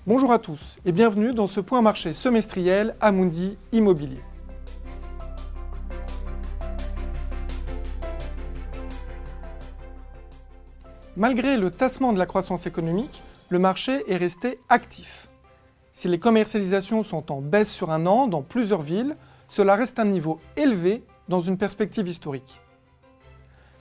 Bonjour à tous et bienvenue dans ce point marché semestriel Amundi Immobilier. Malgré le tassement de la croissance économique, le marché est resté actif. Si les commercialisations sont en baisse sur un an dans plusieurs villes, cela reste un niveau élevé dans une perspective historique.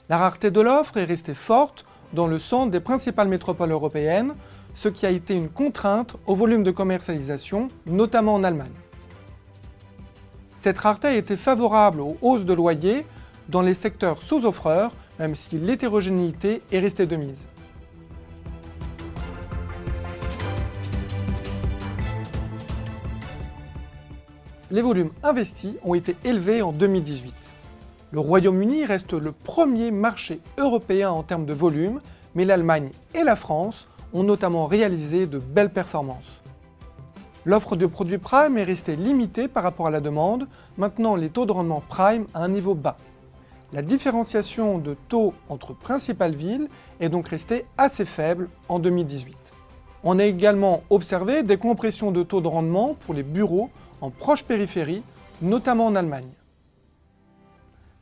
La rareté de l'offre est restée forte dans le centre des principales métropoles européennes, ce qui a été une contrainte au volume de commercialisation, notamment en Allemagne. Cette rareté a été favorable aux hausses de loyers dans les secteurs sous-offreurs, même si l'hétérogénéité est restée de mise. Les volumes investis ont été élevés en 2018. Le Royaume-Uni reste le premier marché européen en termes de volume, mais l'Allemagne et la France ont notamment réalisé de belles performances. L'offre de produits prime est restée limitée par rapport à la demande, maintenant les taux de rendement prime à un niveau bas. La différenciation de taux entre principales villes est donc restée assez faible en 2018. On a également observé des compressions de taux de rendement pour les bureaux en proche périphérie, notamment en Allemagne.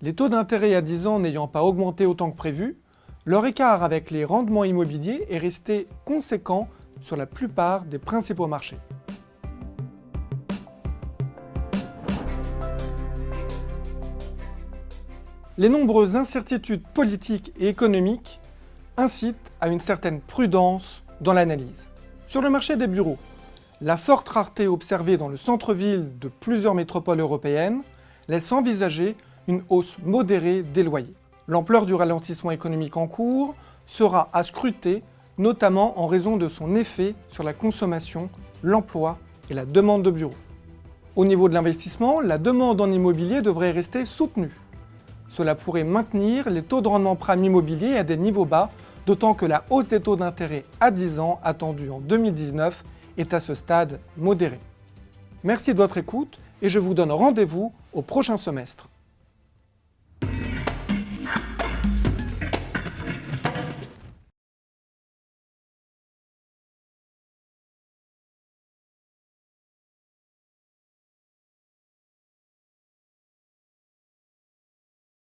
Les taux d'intérêt à 10 ans n'ayant pas augmenté autant que prévu, leur écart avec les rendements immobiliers est resté conséquent sur la plupart des principaux marchés. Les nombreuses incertitudes politiques et économiques incitent à une certaine prudence dans l'analyse. Sur le marché des bureaux, la forte rareté observée dans le centre-ville de plusieurs métropoles européennes laisse envisager une hausse modérée des loyers. L'ampleur du ralentissement économique en cours sera à scruter, notamment en raison de son effet sur la consommation, l'emploi et la demande de bureaux. Au niveau de l'investissement, la demande en immobilier devrait rester soutenue. Cela pourrait maintenir les taux de rendement prime immobilier à des niveaux bas, d'autant que la hausse des taux d'intérêt à 10 ans attendue en 2019 est à ce stade modérée. Merci de votre écoute et je vous donne rendez-vous au prochain semestre.